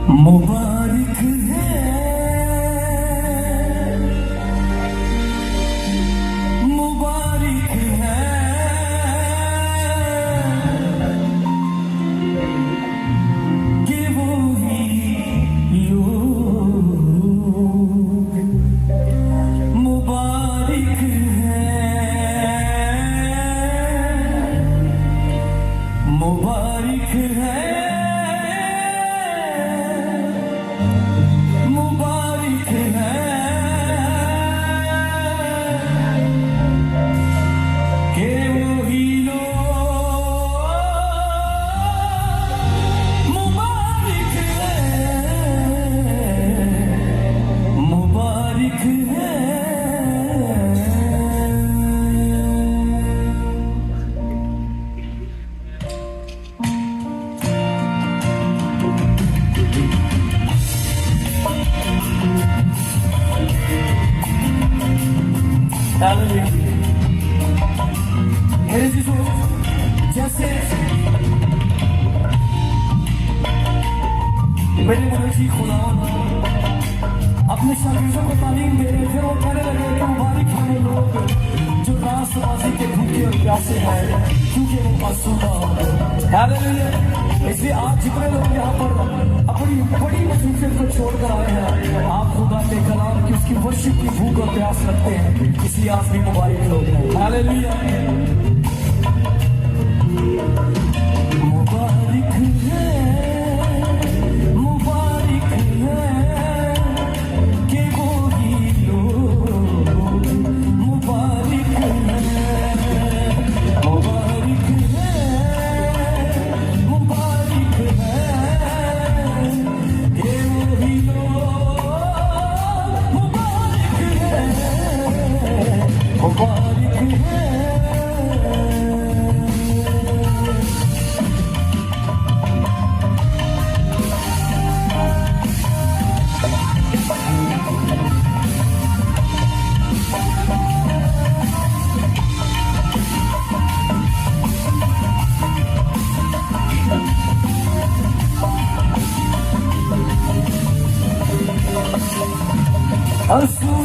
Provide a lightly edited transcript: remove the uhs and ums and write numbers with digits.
मुबारक है, मुबारक है कि वो ही लोग मुबारक है, मुबारक है, मुबारक है कि वही लोग मुबारक है, मुबारक है। मेरे जीसू जैसे मेरे मुर्शी खुदा अपने शागिर्दों को तालीम दे रहे थे, वो कहने लगे कि मुबारक हैं वो लोग जो रास्तबाजी के भूखे और प्यासे हैं क्योंकि वो मासूम हालेलुया। इसलिए आज जितने लोग यहाँ पर अपनी बड़ी मसरूफियत को छोड़कर आए हैं, आप खुदा के कलाम की उसकी वर्शिप की भूख और प्यास रखते हैं, इसलिए आप भी मुबारक लोग हैं। हालेलुया। मुबारक है, मुबारक है कि वो ही लोग मुबारक है, मुबारक है, मुबारक है कि वो ही लोग मुबारक है, मुबारक है। Asıl